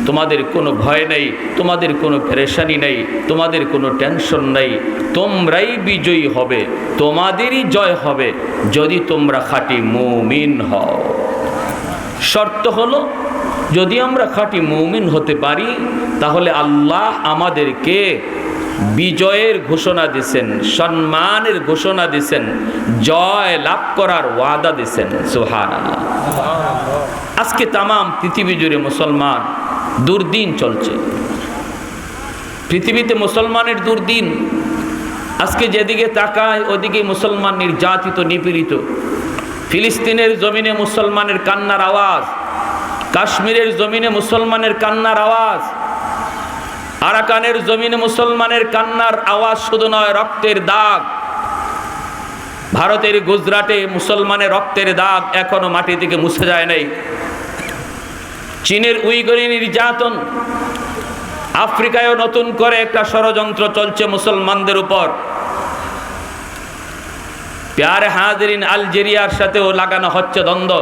তোমাদের কোনো ভয় নেই, তোমাদের কোনো পেরেশানি নেই, তোমাদের কোনো টেনশন নেই, তোমরাই বিজয়ী হবে, তোমাদেরই জয় হবে যদি তোমরা খাঁটি মুমিন হও। শর্ত হলো যদি আমরা খাঁটি মুমিন হতে পারি তাহলে আল্লাহ আমাদেরকে বিজয়ের ঘোষণা দিছেন, সম্মানের ঘোষণা দিছেন, জয় লাভ করার ওয়াদা দিছেন। সুবহানাল্লাহ। আজকে তামাম পৃথিবী জুড়ে মুসলমান দুর্দিন চলছে, পৃথিবীতে মুসলমানের দুর্দিন। আজকে যেদিকে তাকায় ওদিকে মুসলমান নির্যাতিত, নিপীড়িত। ফিলিস্তিনের জমিনে মুসলমানের কান্নার আওয়াজ, কাশ্মীরের জমিনে মুসলমানের কান্নার আওয়াজ, আরাকানের জমিনে মুসলমানের কান্নার আওয়াজ শুধু নয়, রক্তের দাগ। ভারতের গুজরাটে মুসলমানের রক্তের দাগ এখনো মাটি থেকে মুছে যায় নাই। চীনের উইগরি নির্যাতন, আফ্রিকায়ও নতুন করে একটা ষড়যন্ত্র চলছে মুসলমানদের উপর। প্যারে হাজিরিন, আলজেরিয়ার সাথেও লাগানো হচ্ছে দ্বন্দ্ব।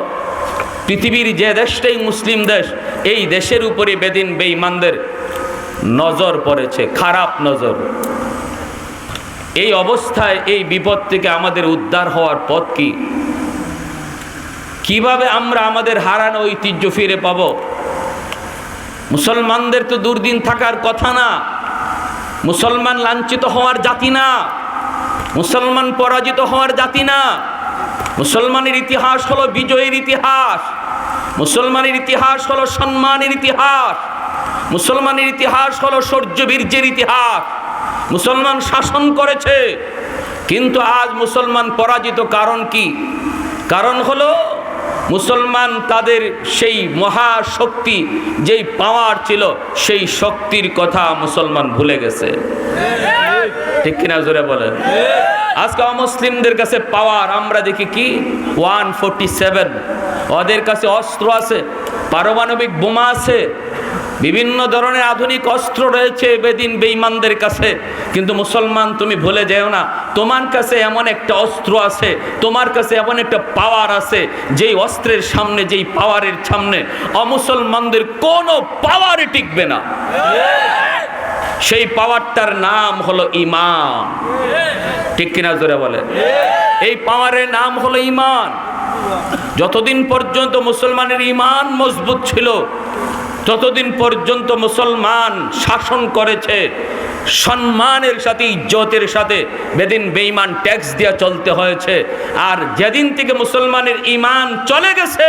পৃথিবীর যে দেশটাই মুসলিম দেশ, এই দেশের উপরে বেদিন বেঈমানদের নজর পড়েছে, খারাপ নজর। এই অবস্থায় এই বিপদ থেকে আমাদের উদ্ধার হওয়ার পথ কি? কিভাবে আমরা আমাদের হারানো ঐতিহ্য ফিরে পাব? মুসলমানদের তো দুর্দিন থাকার কথা না। মুসলমান লাঞ্ছিত হওয়ার জাতি না, মুসলমান পরাজিত হওয়ার জাতি না। মুসলমানের ইতিহাস হলো বিজয়ের ইতিহাস, মুসলমানের ইতিহাস হলো সম্মানের ইতিহাস, মুসলমানের ইতিহাস হলো শৌর্য বীর্যের ইতিহাস। মুসলমান শাসন করেছে, কিন্তু আজ মুসলমান পরাজিত। কারণ কি? কারণ হলো মুসলমান তাদের সেই মহাশক্তি, যেই পাওয়ার ছিল, সেই শক্তির কথা মুসলমান ভুলে গেছে। ঠিক কিনা জোরে বলেন? আজকে অমুসলিমদের কাছে পাওয়ার আমরা দেখি কি 147, ওদের কাছে অস্ত্র আছে, পারমাণবিক বোমা আছে, বিভিন্ন ধরনের আধুনিক অস্ত্র রয়েছে বেদিন বেঈমানদের কাছে। কিন্তু মুসলমান, তুমি ভুলে যেও না, তোমার কাছে এমন একটা অস্ত্র আছে, তোমার কাছে এমন একটা পাওয়ার আছে, যেই অস্ত্রের সামনে, যেই পাওয়ারের সামনে অমুসলমানদের কোনো পাওয়ারই টিকবে না। সেই পাওয়ারটার নাম হলো ঈমান। ঠিক কিনা জোরে বলে? এই পাওয়ারের নাম হলো ঈমান। যতদিন পর্যন্ত মুসলমানের ঈমান মজবুত ছিল, ততদিন পর্যন্ত মুসলমান শাসন করেছে সম্মানের সাথে, ইজ্জতের সাথে। বেদিন বেঈমান ট্যাক্স দিয়ে চলতে হয়েছে। আর যেদিন থেকে মুসলমানের ঈমান চলে গেছে,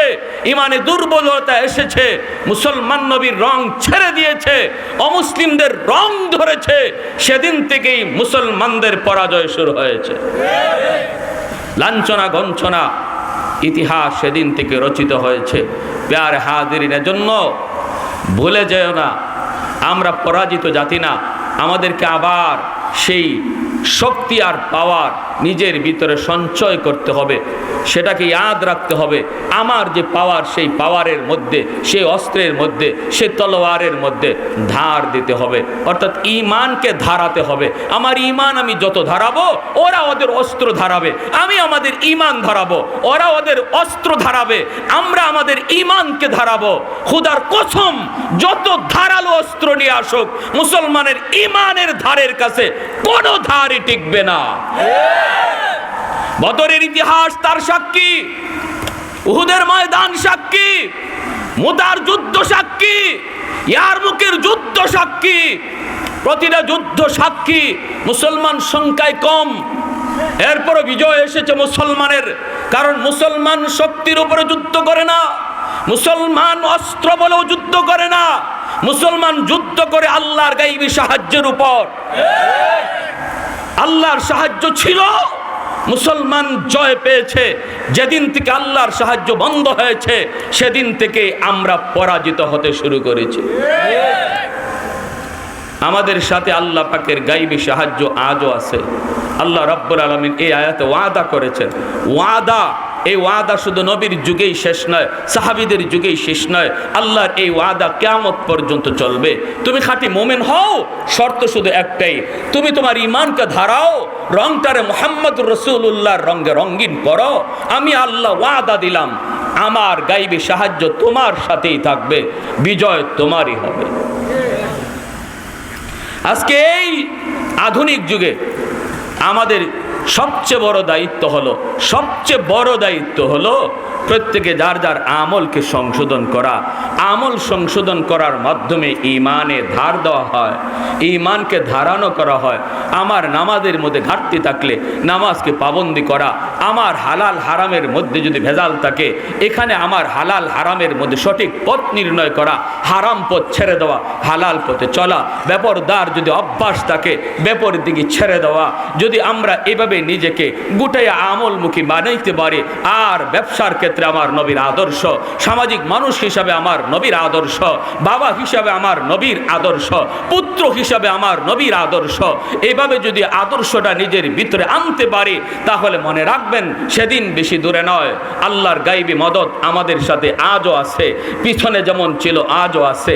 ঈমানে দুর্বলতা এসেছে, মুসলমান নবীর রং ছেড়ে দিয়েছে, অমুসলিমদের রং ধরেছে, সেদিন থেকেই মুসলমানদের পরাজয় শুরু হয়েছে। লাঞ্ছনা গঞ্ছনা ইতিহাস সেদিন থেকে রচিত হয়েছে। প্যারে হাজিরিনের জন্য ভুলে যেও না, আমরা পরাজিত জাতি না। আমাদেরকে আবার সেই শক্তি আর পাওয়ার নিজের ভিতরে সঞ্চয় করতে হবে, সেটাকে ইয়াদ রাখতে হবে। আমার যে পাওয়ার, সেই পাওয়ারের মধ্যে, সেই অস্ত্রের মধ্যে, সেই তলোয়ারের মধ্যে ধার দিতে হবে, অর্থাৎ ঈমানকে ধারাতে হবে। আমার ঈমান আমি যত ধারাবো, ওরা ওদের অস্ত্র ধারাবে। আমি আমাদের ঈমান ধারাবো, ওরা ওদের অস্ত্র ধারাবে। আমরা আমাদের ঈমানকে ধারাবো। খুদার কসম, যত ধারালো অস্ত্র নিয়ে আসুক, মুসলমানের ঈমানের ধারের কাছে কোনো ধারই টিকবে না। বদরের ইতিহাস তার সাক্ষী, উহুদের ময়দান সাক্ষী, মুতার যুদ্ধ সাক্ষী, ইয়ারমুকের যুদ্ধ সাক্ষী। প্রতিটা যুদ্ধ সাক্ষী। মুসলমান সংখ্যায় কম, এরপরও বিজয় এসেছে মুসলমানের। কারণ মুসলমান শক্তির উপরে যুদ্ধ করে না, মুসলমান অস্ত্র বলেও যুদ্ধ করে না, মুসলমান যুদ্ধ করে আল্লাহর গায়বী সাহায্যের উপর। আল্লাহর সাহায্য ছিল, মুসলমান জয় পেয়েছে। যেদিন থেকে আল্লাহর সাহায্য বন্ধ হয়েছে, সেদিন থেকে আমরা পরাজিত হতে শুরু করেছি। আমাদের সাথে আল্লাহ পাকের গায়বী সাহায্য আজও আছে। আল্লাহ রাব্বুল আলামিন এই আয়াতে ওয়াদা করেছেন। ওয়াদা, এই ওয়াদা শুধু নবীর যুগেই শেষ নয়, সাহাবীদের যুগেই শেষ নয়। আল্লাহর এই ওয়াদা কিয়ামত পর্যন্ত চলবে। তুমি খাঁটি মুমিন হও, শর্ত শুধু একটাই, তুমি তোমার ঈমানকে ধারাও, রংটারে মুহাম্মদুর রাসূলুল্লাহর রঙে রঙিন করো। আমি আল্লাহ ওয়াদা দিলাম, আমার গাইবী সাহায্য তোমার সাথেই থাকবে, বিজয় তোমারই হবে। আজকে এই আধুনিক যুগে আমাদের সবচেয়ে বড় দায়িত্ব হলো প্রত্যেকে যার যার আমলকে সংশোধন করা। আমল সংশোধন করার মাধ্যমে ঈমানে ধার দেওয়া হয়, ঈমানকে ধারানো করা হয়। আমার নামাজের মধ্যে ঘাটতি থাকলে নামাজকে পাবন্দি করা, আমার হালাল হারামের মধ্যে যদি ভেজাল থাকে এখানে আমার হালাল হারামের মধ্যে সঠিক পথ নির্ণয় করা, হারাম পথ ছেড়ে দেওয়া, হালাল পথে চলা, বেপরদার যদি অভ্যাস থাকে বেপরের দিকে ছেড়ে দেওয়া। যদি আমরা এভাবে নিজেকে গুটাইয়া আমলমুখী বানাইতে পারি, আর ব্যবসার ক্ষেত্রে আমার নবীর আদর্শ, সামাজিক মানুষ হিসাবে আমার নবীর আদর্শ, বাবা হিসাবে আমার নবীর আদর্শ, পুত্র হিসাবে আমার নবীর আদর্শ, এভাবে যদি আদর্শটা নিজের ভিতরে আনতে পারি তাহলে মনে রাখবেন সেদিন বেশি দূরে নয়, আল্লাহর গাইবী মদদ আমাদের সাথে আজও আছে, পিছনে যেমন ছিল আজও আছে।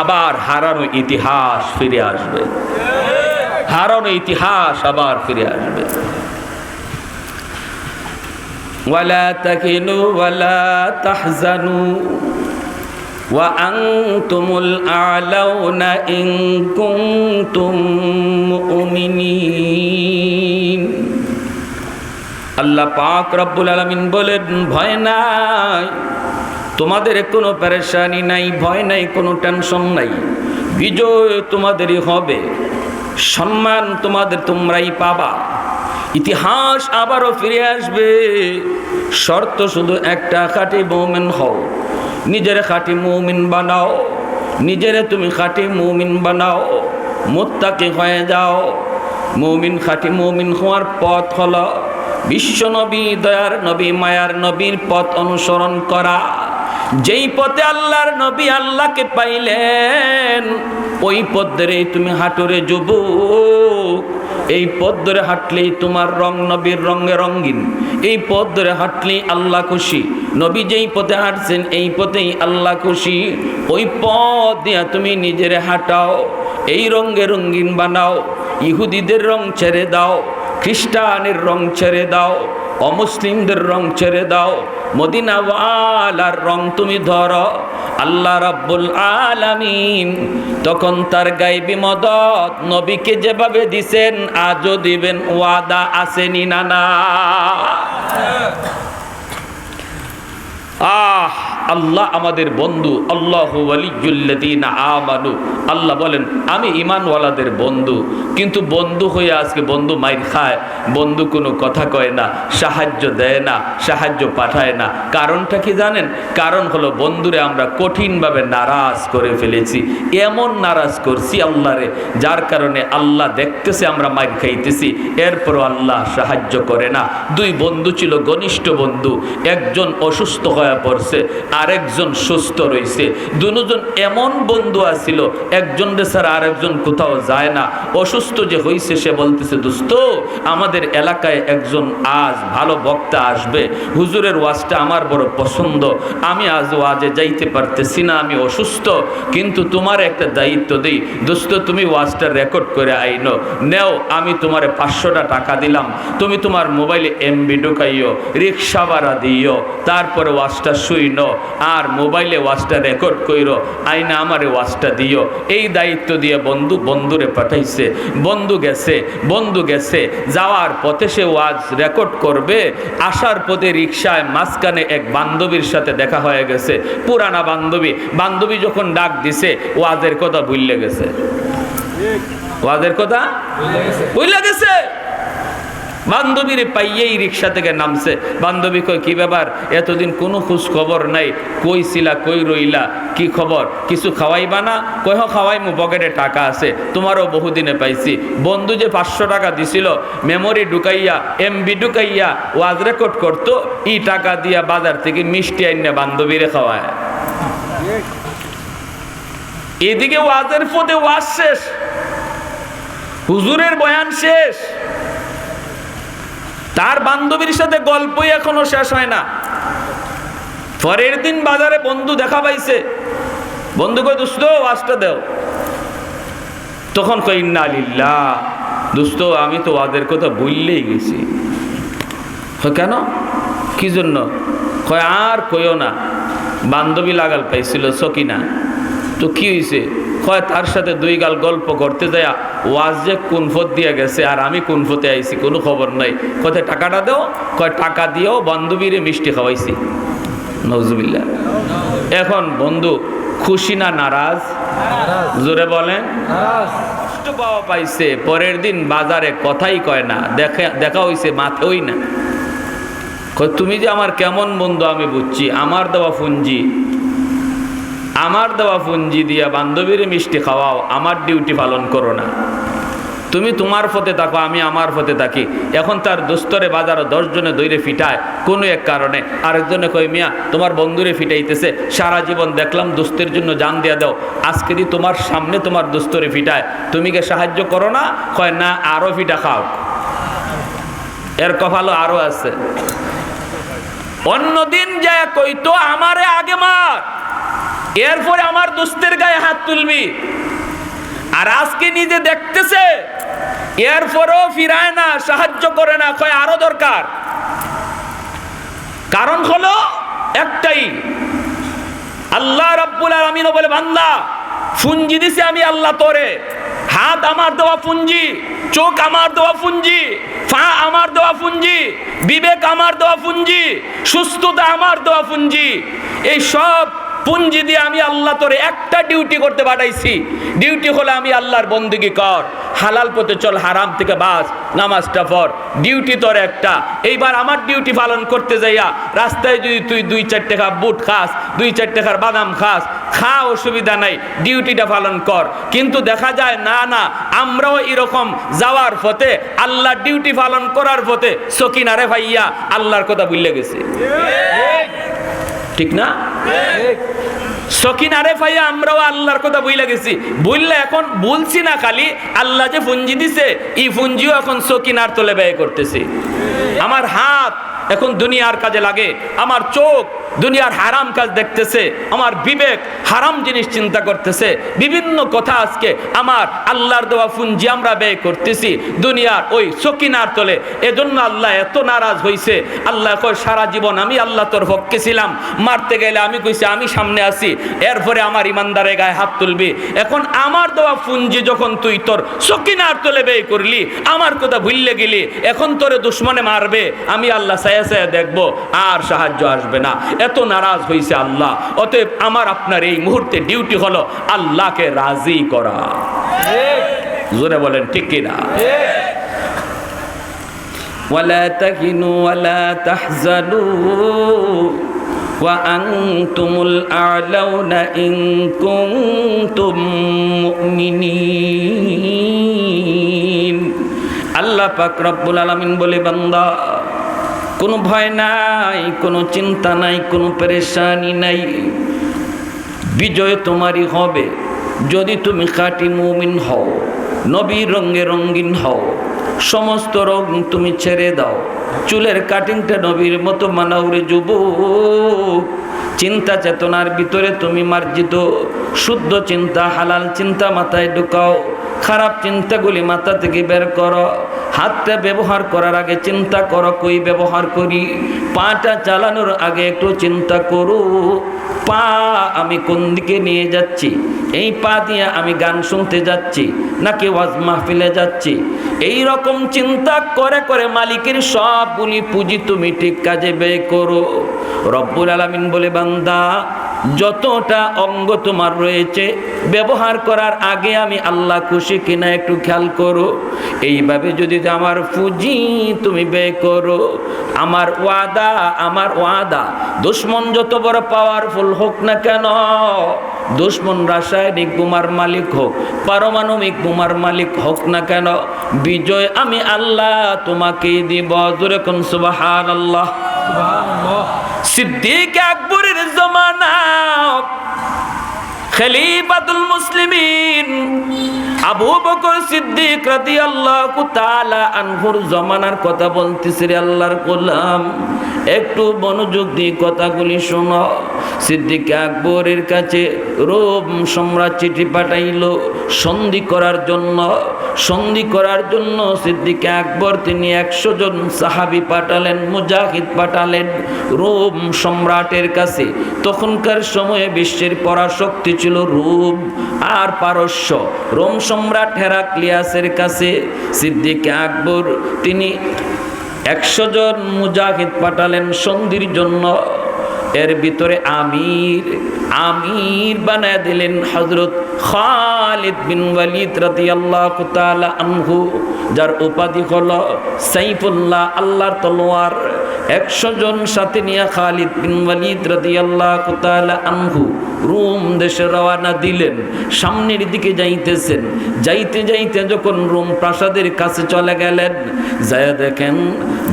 আবার হারানো ইতিহাস ফিরে আসবে, হারানো ইতিহাস আবার ফিরে আসবে। ওয়ালা তাকিনু ওয়ালা তাহজানু ওয়া আনতুমুল আ'লাউনা ইন কুনতুম মুমিনিন। আল্লাহ পাক রব্বুল আলামিন বলেন, ভয় নাই, তোমাদের কোনো পেরেশানি নাই, ভয় নাই, কোনো টেনশন নাই, বিজয় তোমাদেরই হবে, সম্মান তোমরাই পাবা, ইতিহাস আবারও ফিরে আসবে। শর্ত শুধু একটা, খাঁটি মুমিন হও, নিজের খাঁটি মুমিন বানাও, নিজেরে তুমি খাঁটি মুমিন বানাও, মুত্তাকি হয়ে যাও। মুমিন, খাঁটি মুমিন হওয়ার পথ হলো বিশ্ব নবী, দয়ার নবী, মায়ার নবীর পথ অনুসরণ করা। যেই পথে আল্লাহর নবী আল্লাহকে পাইলেন ওই পথ ধরে তুমি হাঁটুরে যুবক, এই পথ ধরে হাঁটলেই তোমার রং নবীর রঙে রঙিন, এই পথ ধরে হাঁটলেই আল্লাহ খুশি। নবী যেই পথে হাঁটছেন এই পথেই আল্লাহ খুশি। ওই পথ দিয়া তুমি নিজের হাঁটাও, এই রঙে রঙিন বানাও। ইহুদিদের রং ছেড়ে দাও, খ্রিস্টানের রং ছেড়ে দাও, অমুসলিমদের রং ছেড়ে দাও, মদিনাওয়ালার রং তুমি ধরো। আল্লাহ রাব্বুল আলামিন তখন তার গায়বী মদদ নবীকে যেভাবে দিছেন আজও দিবেন, ওয়াদা আসেনি না না? আল্লাহ আমাদের বন্ধু, আল্লাহু ওয়ালিয়্যুল্লাযীনা আমানু। আল্লাহ বলেন আমি ঈমানওয়ালাদের বন্ধু। কিন্তু বন্ধু হয়ে আজকে বন্ধু মাইর খায়, বন্ধু কোনো কথা কয় না, সাহায্য দেয় না, সাহায্য পাঠায় না। কারণটা কি জানেন? কারণ হলো বন্ধুরে আমরা কঠিনভাবে নারাজ করে ফেলেছি। এমন নারাজ করছি আল্লাহরে, যার কারণে আল্লাহ দেখতেছে আমরা মাইর খাইতেছি, এরপরও আল্লাহ সাহায্য করে না। দুই বন্ধু ছিল, ঘনিষ্ঠ বন্ধু, একজন অসুস্থ হয়ে পড়ছে, আরেকজন সুস্থ রয়েছে। দুজন এমন বন্ধু আছিল, একজন ছাড়া আরেকজন কোথাও যায় না। অসুস্থ যে হয়েছে সে বলতেছে, দোস্ত আমাদের এলাকায় একজন আজ ভালো বক্তা আসবে, হুজুরের ওয়াজটা আমার বড় পছন্দ, আমি আজ ওয়াজে যাইতে পারতেছি না, আমি অসুস্থ, কিন্তু তোমার একটা দায়িত্ব দিই, দোস্ত তুমি ওয়াজটা রেকর্ড করে আইনো, নেও, আমি তোমারে 500টা টাকা দিলাম, তুমি তোমার মোবাইলে এমবি ঢুকাইও, রিক্সা ভাড়া দিও, তারপরে ওয়াজটা শুইনো, আর মোবাইলে ওয়াজটা রেকর্ড কইরো, আইনা আমারে ওয়াজটা দিও। এই দায়িত্ব দিয়ে বন্ধুরে পাঠাইছে। বন্ধু গেছে, যাওয়ার পথে সে ওয়াজ রেকর্ড করবে, আসার পথে রিক্সায় মাঝখানে এক বান্ধবীর সাথে দেখা হয়ে গেছে, পুরানা বান্ধবী যখন ডাক দিছে ওয়াজের কথা ভুলে গেছে, ওয়াজের কথা ভুলে গেছে। বান্ধবীর পাইয়েই রিক্সা থেকে নামছে। বান্ধবী কই, কি ব্যাপার, এতদিন কোনো খোঁজ খবর নাই, কই ছিলা, কই রইলা, কি খবর, কিছু খাওয়াইবা না? কই হ খাওয়াইমু, পকেটে টাকা আছে, তোমারও বহুদিনে পাইছি। বন্ধু যে 500 টাকা দিছিল, মেমোরি ঢুকাইয়া, এমবি ঢুকাইয়া ওয়াজ রেকর্ড করতো, ই টাকা দিয়া বাজার থেকে মিষ্টি আইনা বান্ধবীরে খাওয়ায়। এদিকে ওয়াজের পথে ওয়াজ শেষ, হুজুরের বয়ান শেষ, তার বান্ধবীর সাথে গল্পই এখনো শেষ হয় না। পরের দিন বাজারে বন্ধু দেখা পাইছে, বন্ধু কই, দোস্ত ওয়াজটা দেও। তখন কই, ইন্না লিল্লাহ, দোস্ত আমি তো ওয়াজের কথা ভুললেই গেছি। কেন, কি জন্য? কয় আর কইও না, বান্ধবী লাগাল পাইছিল সকিনা। তো কি হয়েছে? কয় তার সাথে 2 গাল গল্প করতে যায় ওয়াজ যে কুনফত দিয়ে গেছে আর আমি কুনফতে আইছি, কোনো খবর নাই। কোথায় টাকাটা দাও? কয় টাকা দিয়েও বান্ধবীরে মিষ্টি খাওয়াইছি। নওজুবিল্লাহ। এখন বন্ধু খুশি না নারাজ? জোরে বলেন। কষ্ট পাওয়া পাইছে, পরের দিন বাজারে কথাই কয় না, দেখা হইছে মাথেই না। কয় তুমি যে আমার কেমন বন্ধু আমি বুঝছি, আমার দেওয়া পুঞ্জি দিয়া বান্ধবীর মিষ্টি খাওয়াও, আমার ডিউটি পালন করো না। তুমি তোমার পথে থাকো, আমি আমার পথে থাকি। এখন তার দোস্তরে বাজারে 10 জনে দৈরে ফিটায় কোনো এক কারণে, আরেকজনে কয় মিয়া তোমার বন্ধুরে ফিটাইতেছে, সারা জীবন দেখলাম দোস্তের জন্য জান দিয়া দাও, আজকে দি তোমার সামনে তোমার দোস্তরে ফিটায়, তুমি কে সাহায্য করো না? কয় না, আরো ফিটা খাও। এর কপালও আরো আছে। অন্যদিন যায় কইতো আমারে আগে মার, এরপরে আমার দোস্তের গায়ে হাত তুলবি। আর আজকে নিজে দেখতেছে এরপরেও ফিরায় না, সাহায্য করে না, কয় আরো দরকার। কারণ হলো একটাই, আল্লাহ রাব্বুল আলামিন বলে বান্দা পুঞ্জি দিছি আমি আল্লাহ তোরে, হাত আমার দেওয়া পুঞ্জি, চোখ আমার দেওয়া পুঞ্জি, পা আমার দেওয়া পুঞ্জি, বিবেক আমার দেওয়া পুঞ্জি, সুস্থতা আমার দেওয়া পুঞ্জি। এই সব পুঞ্জি দিয়ে আমি আল্লাহ তোরে একটা ডিউটি করতে পাঠাইছি। ডিউটি হলো আমি আল্লাহর বন্দেগী কর, হালাল পথে চল, হারাম থেকে বাঁচ, নামাজটা পড়। ডিউটি তোর একটা। এইবার আমার ডিউটি পালন করতে যাইয়া রাস্তায় যদি তুই 2-4 টাকা বুট খাস, 2-4 টাকার বাদাম খাস, খা, অসুবিধা নাই, ডিউটিটা পালন কর। কিন্তু দেখা যায় না, আমরাও এরকম যাওয়ার পথে, আল্লাহর ডিউটি পালন করার পথে সকিনারে ভাইয়া আল্লাহর কথা ভুলে গেছে। ঠিক না? সকিনারে ভাইয়া আমরাও আল্লাহর কথা ভুলে গেছি। ভুললে এখন বলছি না, খালি আল্লাহ যে পুঞ্জি দিছে এই পুঞ্জিও এখন সকিনার তলে ব্যয় করতেছি। আমার হাত এখন দুনিয়ার কাজে লাগে, আমার চোখ দুনিয়ার হারাম কাজ দেখতেছে, আমার বিবেক হারাম জিনিস চিন্তা করতেছে, বিভিন্ন কথা আজকে আমার আল্লাহর দেওয়া পুঞ্জি আমরা ব্যয় করতেছি দুনিয়ার ওই সকিনার তলে। এজন্য আল্লাহ এত নারাজ হইছে। আল্লাহ কয় সারা জীবন আমি আল্লাহ তোর পক্ষে ছিলাম, মারতে গেলে আমি কইছি আমি সামনে আছি, এরপরে আমার ইমানদারের গায়ে হাত তুলবি। এখন আমার দেওয়া পুঞ্জি যখন তুই তোর সকিনার তলে ব্যয় করলি, আমার কথা ভুললে গেলি, এখন তোরে দুশ্মনে মারবে, আমি আল্লাহ ছায়া ছায়া দেখবো, আর সাহায্য আসবে না। এত নারাজ হইছে আল্লাহ। অতএব আমার আপনার এই মুহূর্তে ডিউটি হলো আল্লাহকে রাজি করা। জোরে বলেন ঠিক কিনা? ওয়ালা তাহিনু ওয়ালা তাহজানু ওয়া আনতুমুল আ'লাউনা ইন কুনতুম মুমিনিন। আল্লাহ পাক রব্বুল আলামিন বলে বান্দা কোনো ভয় নাই, কোনো চিন্তা নাই, কোনো পেরেশানি নাই, বিজয় তোমারই হবে যদি তুমি খাঁটি মুমিন হও, নবীর রঙে রঙিন হও, সমস্ত রং তুমি ছেড়ে দাও, চুলের কাটিংটা নবীর মতো মানাউরে যুবক, চিন্তা চেতনার ভিতরে তুমি মার্জিত, শুদ্ধ চিন্তা হালাল চিন্তা মাথায় ঢুকাও, খারাপ চিন্তাগুলি মাথা থেকে বের করো। হাতটা ব্যবহার করার আগে চিন্তা করো কই ব্যবহার করি, পাটা চালানোর আগে একটু চিন্তা করো, পা আমি কোন দিকে নিয়ে যাচ্ছি, এই পা দিয়ে আমি গান শুনতে যাচ্ছি নাকি ওয়াজ মাহফিলে যাচ্ছি। এই রকম চিন্তা করে করে মালিকের সবগুলি পুঁজি তুমি ঠিক কাজে ব্যয় করো। রব্বুল আলামিন বলে বান্দা যতটা অঙ্গ তোমার রয়েছে ব্যবহার করার আগে আমি আল্লাহ খুশি কিনা একটু খেয়াল করো। এইভাবে যদি আমার পুঁজি তুমি ব্যয় করো, আমার ওয়াদা দুশ্মন যত বড় পাওয়ারফুল হোক না কেন, দুশ্মন রাসায়নিক বোমার মালিক হোক, পারমাণবিক বোমার মালিক হোক না কেন, বিজয় আমি আল্লাহ তোমাকে দিব। জোরে কোন সুবহানাল্লাহ। সিদ্দিক আকবরের জমানা, খলিফাতুল মুসলিমিন আবু বকর সিদ্দিক রাদিয়াল্লাহু তাআলা আনহুর জমানার কথা বলতেছি রে আল্লাহর গোলাম, একটু মনোযোগ দিয়ে কথাগুলি শোনো। সিদ্দিক আকবরের কাছে রোম সম্রাট চিঠি পাঠাইল, সন্ধি করার জন্য সিদ্দিক আকবর তিনি 100 জন সাহাবী পাঠালেন, মুজাহিদ পাঠালেন রোম সম্রাটের কাছে। তখনকার সময়ে বিশ্বের পরাশক্তি ছিল রোম আর পারস্য। রোম সম্রাট হেরাক্লিয়াসের কাছে সিদ্দিক আকবর তিনি 100 জন মুজাহিদ পাঠালেন সন্ধির জন্য। এর ভিতরে আমির বানায় দিলেন হযরত খালিদ বিন ওয়ালিদ রাদিয়াল্লাহু তাআলা আনহু, যার উপাধি হলো সাইফুল্লাহ, আল্লাহর তলোয়ার। 100 জন সাথে নিয়ে খালিদ বিন ওয়ালিদ রাদিয়াল্লাহু তাআলা আনহু রোম দেশে রওনা দিলেন। সামনের দিকে যাইতেছেন, যাইতে যাইতে যখন রোম প্রাসাদের কাছে চলে গেলেন, যায় দেখেন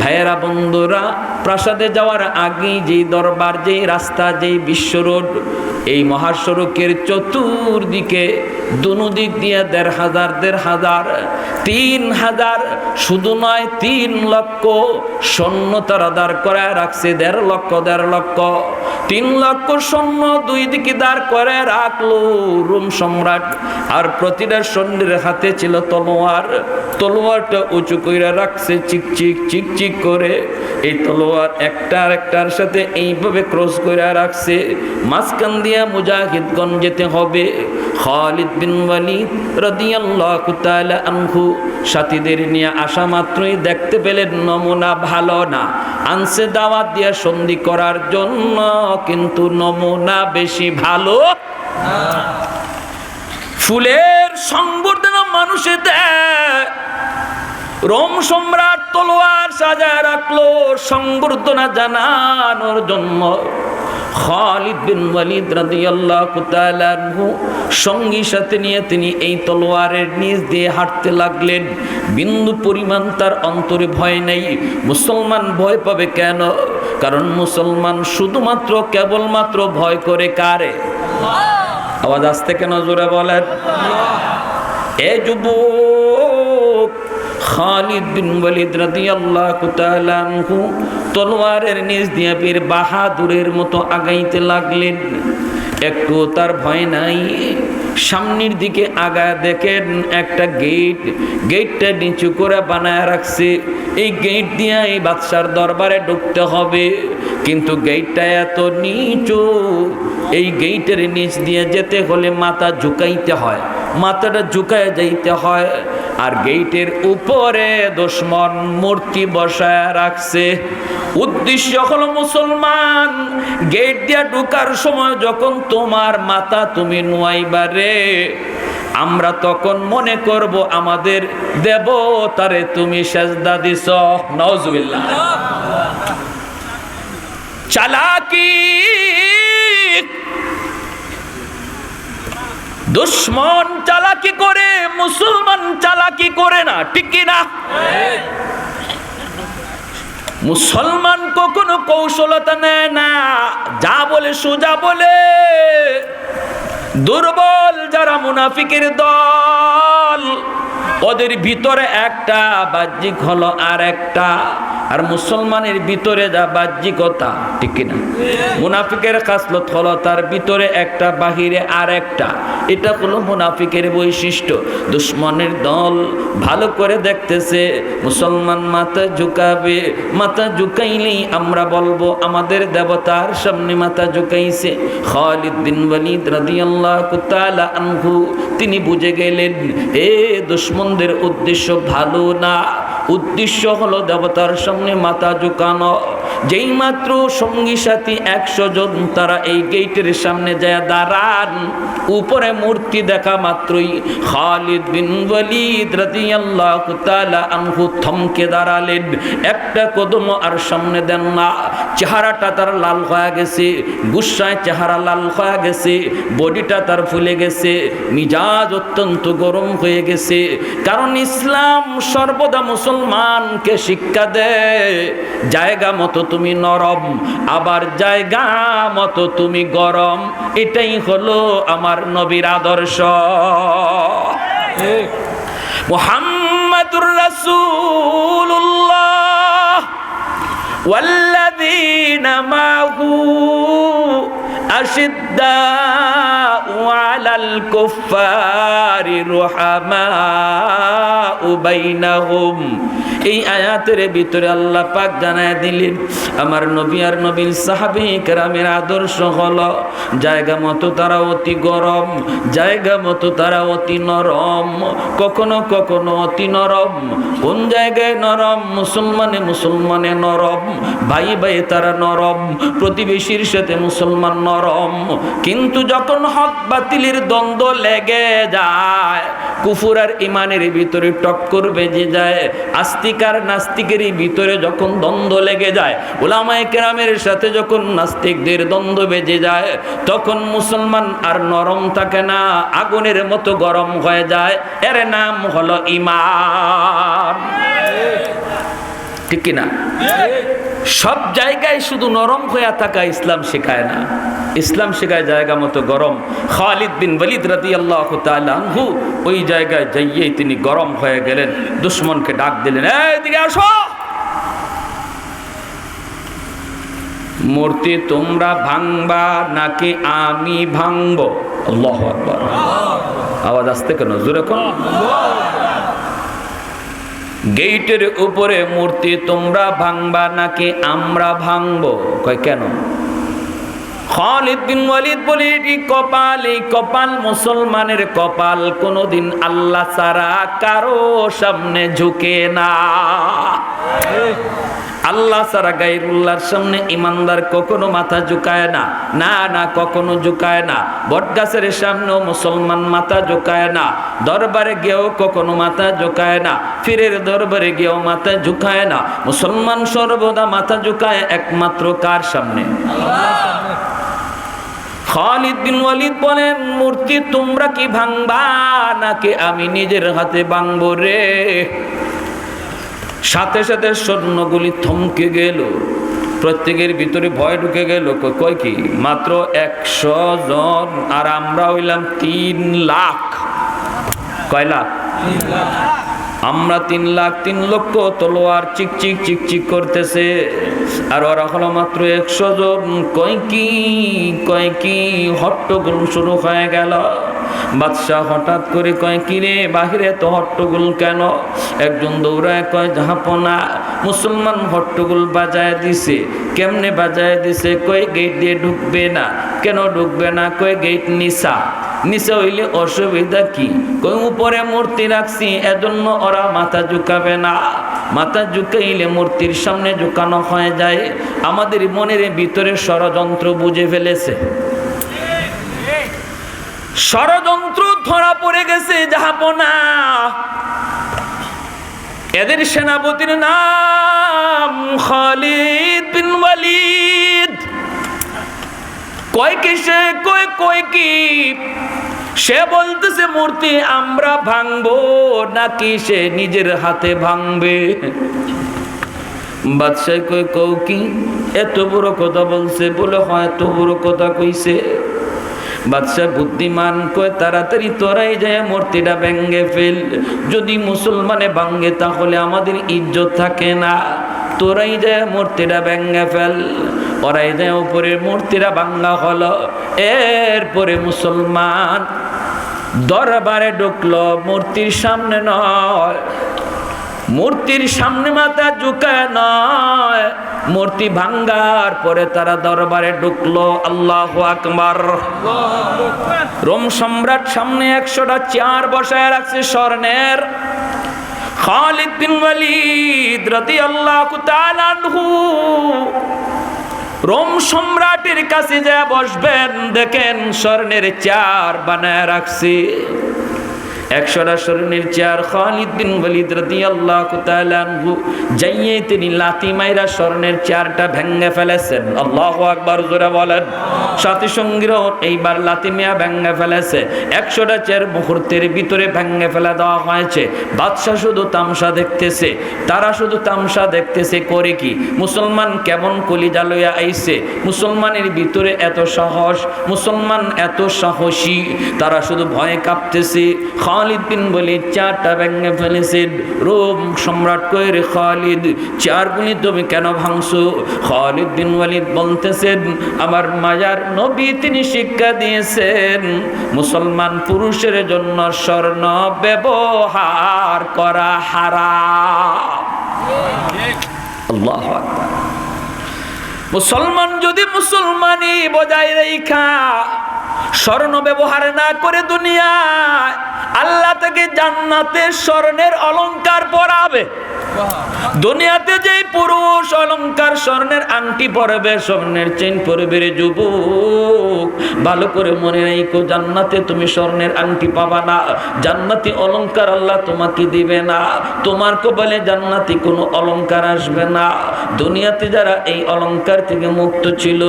ভাইয়েরা বন্ধুরা, প্রাসাদে যাওয়ার আগে যেই দরবার, যেই রাস্তা, যেই বিশ্ব রোড, এই মহাসড়কের চতুর্দিকে দুদিক দিয়ে 1,500 3,000, শুধু নয় 3 লক্ষ সৈন্য তারা দাঁড় করায় রাখছে। 1.5 লক্ষ 3 লক্ষ সৈন্য দুই দিকে দাঁড় করে রাখলো রোম সম্রাট। আর প্রতিটা সৈন্যের হাতে ছিল তলোয়ার। তলোয়ারটা উঁচু করে রাখছে চিকচিক করে। এই তলোয়ার একটার সাথে এইভাবে ক্রস করে রাখছে। মাঝখান দিয়া মুজাহিদগণ যেতে হবে। খালিদ বিন ওয়ালিদ রাদিয়াল্লাহু তাআলা আনহু সাথীদের নিয়ে আসা মাত্রই দেখতে পেলেন নমুনা ভালো না। আনছে দাওয়াত দিয়া সন্ধি করার জন্য, কিন্তু নমুনা বেশি ভালো না। ফুলের সংবর্ধনা মানুষে দেয়, রোম সম্রাট তলোয়ার সাজায় রাখলো সংবর্ধনা জানানোর জন্য। খালিদ বিন ওয়ালিদ রাদিয়াল্লাহু তাআলা আনহু সঙ্গী সাথে নিয়ে তিনি এই তলোয়ারের নিচ দিয়ে হাঁটতে লাগলেন। বিন্দু পরিমাণ তার অন্তরে ভয় নেই। মুসলমান ভয় পাবে কেন? কারণ মুসলমান শুধুমাত্র কেবলমাত্র ভয় করে কারে? আওয়াজ আসতে কেন জোরে বলেন? এ যুবক, খালিদ বিন ওয়ালিদ রাদিয়াল্লাহু তাআলা আনহু তলোয়ারের নিচ দিয়ে বীর বাহাদুরের মতো আগাইতে লাগলেন। একটু তার ভয় নাই। সামনের দিকে আগায় দেখেন একটা গেটটা নিচু করে বানায় রাখছে। এই গেট দিয়ে এই বাদশার দরবারে ঢুকতে হবে, কিন্তু গেটটা এত নিচু, এই গেটের নিচ দিয়ে যেতে হলে মাথা ঝুঁকাইতে হয়, মাথাটা ঝুঁকায় যাইতে হয়। আর গেটের উপরে দুশমন মূর্তি বসায় রাখছে। উদ্দেশ্য হলো মুসলমান গেট দিয়ে ঢোকার সময় যখন তোমার মাথা তুমি নুয়াইবারে, আমরা তখন মনে করব আমাদের দেবতারে তুমি সেজদা দিছ। নাউজুবিল্লাহ। চালাকি, দুশ্মন চালাকি করে, মুসলমান চালাকি করে না, ঠিক কি না? মুসলমান কখনো কৌশলতা নেয় না, যা বলে সোজা বলে। দুর্বল যারা মুনাফিকের দল, ওদের ভিতরে একটা বাহ্যিক হলো আর একটা, আর মুসলমানের ভিতরে যা বাহ্যিকতা, ঠিক কিনা? মুনাফিকের খাসলত হলো তার ভিতরে একটা, বাহিরে আর একটা। এটা হলো মুনাফিকের বৈশিষ্ট্য। দুশ্মনের দল ভালো করে দেখতেছে মুসলমান মাথা ঝুঁকাবে, মাথা ঝুঁকাইলেই আমরা বলবো আমাদের দেবতার সামনে মাথা ঝুঁকাইছে। খালিদ বিন ওয়ালিদ রাদিয়াল্লাহু তাআলা আনহু তিনি বুঝে গেলেন এ দুশ্মনদের উদ্দেশ্য ভালো না, উদ্দেশ্য হলো দেবতার সামনে মাথা ঝুঁকানো। যেই মাত্র সঙ্গী সাথী 100 জন তারা এই গেটের সামনে যায় দাঁড়ান, উপরে মূর্তি দেখা মাত্রই খালিদ বিন ওয়ালিদ রাদিয়াল্লাহু তাআলা আনহু থমকে দাঁড়ালেন। একটা কদম আর সামনে দেন না। চেহারাটা তার লাল হয়ে গেছে, গুসায় চেহারা লাল হয়ে গেছে, বডিটা তার ফুলে গেছে, মিজাজ অত্যন্ত গরম হয়ে গেছে। কারণ ইসলাম সর্বদা মুসলমানকে শিক্ষা দেয় জায়গা মতো তুমি নরম, আবার জায়গা মতো তুমি গরম। এটাই হলো আমার নবীর আদর্শ। মুহাম্মাদুর রাসূলুল্লাহ ওয়াল্লাযীনা মাহু আশিদ্দাউ আশিদ্দাউ আলাল কুফফারি রুহামাউ বাইনাহুম। এই আয়াতের ভিতরে আল্লাহ পাক জানায় দিলেন আমার নবী আর নবীর সাহাবী কেরামের আদর্শ হলো জায়গা মতো তারা অতি গরম, জায়গা মতো তারা অতি নরম, কখনো কখনো অতি নরম। কোন জায়গায় নরম? মুসলমানে নরম, ভাই ভাই তারা নরম, প্রতিবেশীর সাথে মুসলমান নরম। কিন্তু যখন হক বাতিলের দ্বন্দ্ব লেগে যায়, কুফর আর ইমানের ভিতরে টক্কর বেজে যায়, আস্তিক আর নাস্তিকের ভিতরে যখন দ্বন্দ্ব লেগে যায়, উলামায়ে কেরামের সাথে যখন নাস্তিকদের দ্বন্দ্ব বেজে যায়, তখন মুসলমান আর নরম থাকে না, আগুনের মতো গরম হয়ে যায়। এর নাম হলো ঈমান। ঠিক কিনা? সব জায়গায় শুধু নরম হয়ে থাকা ইসলাম শেখায় না, ইসলাম শেখায় জায়গা মতো গরম। খালিদ বিন ওয়ালিদ রাদিয়াল্লাহু তাআলা আনহু ওই জায়গায় যাইয়েই তিনি গরম হয়ে গেলেন, দুশমনকে ডাক দিলেন, এদিকে আসো, মূর্তি তোমরা ভাঙবা নাকি আমি ভাঙবো? আল্লাহু আকবার। আওয়াজ আসতে কেন? জোরে কোন। গেটের উপরে মূর্তি তোমরা ভাঙবা নাকি আমরা ভাঙবো? কয় কেন? খালিদ বিন ওয়ালিদ বলে এই কপাল মুসলমানের কপাল কোনোদিন আল্লাহ ছাড়া কারো সামনে ঝুঁকে না। আল্লাহ ছাড়া গায়রুল্লাহর সামনে ইমানদার কখনো মাথা ঝুঁকায় না, না না কখনো ঝুঁকায় না। বটগাছের সামনেও মুসলমান মাথা ঝুঁকায় না, দরবারে গিয়েও কখনো মাথা ঝুঁকায় না, পীরের দরবারে গিয়েও মাথা ঝুঁকায় না। মুসলমান সর্বদা মাথা ঝুঁকায় একমাত্র কার সামনে? খালিদ বিন ওয়ালিদ বলেন, মূর্তি তোমরা কি ভাঙবা নাকি আমি নিজের হাতে ভাঙবো রে? সাথে সাথে সৈন্যগুলি থমকে গেল, প্রত্যেকের ভিতরে ভয় ঢুকে গেল। কয় কি? মাত্র 100 জন, আর আমরা হইলাম 3 লাখ। কয় লাখ? আমরা 3 লাখ, 3 লক্ষ তলোয়ার চিকচিক চিকচিক করতেছে, আর ওরা হলো মাত্র 100 জন। কয় কি হট্টগোল শুরু হয়ে গেল। বাদশাহ হঠাৎ করে কয়, কি রে বাহিরে তো হট্টগোল কেন? একজন দৌড়ায় কয়, জাহাপনা মুসলমান হট্টগোল বাজায় দিছে। কেমনে বাজায় দিছে? কয় গেট দিয়ে ঢুকবে না। কেন ঢুকবে না? কয় গেট নিচা হইলে অসুবিধা কি? কই উপরে মূর্তি রাখছি এজন্য ওরা মাথা ঝুঁকাবে না। মাথা ঝুঁকাইলে মূর্তির সামনে ঝুঁকানো হয়ে যায়। আমাদের মনের ভিতরে ষড়যন্ত্র বুঝে ফেলেছে, ষড়যন্ত্র ধরা পড়ে গেছে জাহাপনা। এদের সেনাপতির নাম খালিদ বিন ওয়ালিদ। কয় কি সে? কয় কি? সে বলতেছে মূর্তি আমরা ভাঙবো নাকি সে নিজের হাতে ভাঙবে? বাদশাহ কয়, কও কি? এত বড় কথা বলছে? বলে হয় এত বড় কথা কইছে। বাদশাহ বুদ্ধিমান, কয় তাড়াতাড়ি তোরাই যায় মূর্তিটা ভেঙ্গে ফেল। যদি মুসলমানে ভাঙ্গে তাহলে আমাদের ইজ্জত থাকে না, তোরাই যায় মূর্তিটা ভেঙ্গে ফেল। ওরাই যায় উপরে মূর্তিটা ভাঙ্গা হলো। এরপরে মুসলমান দরবারে ঢুকলো, মূর্তির সামনে নয়, মূর্তির সামনে মাথা ঝুঁকায় নয়, মূর্তি ভাঙ্গার পরে তারা দরবারে ঢুকলো। আল্লাহু আকবার। রোম সম্রাট সামনে 100টা চেয়ার বসায় রাখছে স্বর্ণের। খালিদ বিন ওয়ালিদ রাদিয়াল্লাহু তাআলা আনহু রোম সম্রাটের কাছে যা বসবেন, দেখেন স্বর্ণের চেয়ার বানায় রাখছে। 100টা স্বর্ণের চেয়ার। খালিদ বিন ওয়ালিদ রাদিয়াল্লাহু তাআলা আনহু যাইয়ে তিনি লাথি মাইরা স্বর্ণের চেয়ারটা ভেঙে ফেলেছেন। আল্লাহু আকবার জোরে বলেন। সাথী সঙ্গীরাও এইবার লাথি মিয়া ভেঙে ফেলেছে। 100টা চেয়ার মুহূর্তের ভিতরে ভেঙে ফেলে দেওয়া হয়েছে। বাদশাহ শুধু তামসা দেখতেছে, তারা শুধু তামসা দেখতেছে। করে কি? মুসলমান কেমন কলিজা লইয়া আইছে, মুসলমানের ভিতরে এত সাহস, মুসলমান এত সাহসী, তারা শুধু ভয়ে কাঁপতেছে। খালিদ বিন ওয়ালিদ চারটা ভেঙে ফেলেছেন। রোম সম্রাট কয়, রে খালিদ, চারগুলি তুমি কেন ভাঙছো? খালিদ বিন ওয়ালিদ বলতেছেন, আমার মায়ার নবী তিনি শিক্ষা দিয়েছেন মুসলমান পুরুষের জন্য স্বর্ণ ব্যবহার করা হারাম। আল্লাহু আকবার। মুসলমান যদি মুসলমানি বজায় রেখা স্বর্ণ ব্যবহার না করে দুনিয়ায়, আল্লাহ তাকে জান্নাতে স্বর্ণের অলংকার পরাবে। দুনিয়াতে যেই পুরুষ অলংকার স্বর্ণের আংটি পরবে, স্বর্ণের চেইন পরবে, রে যুবক ভালো করে মনে রাখো, জান্নাতে তুমি স্বর্ণের আংটি পাবা না, জান্নাতি অলংকার আল্লাহ তোমাকে দিবে না, তোমার কপালে জান্নাতি কোনো অলংকার আসবে না। দুনিয়াতে যারা এই অলংকার থেকে মুক্ত ছিল,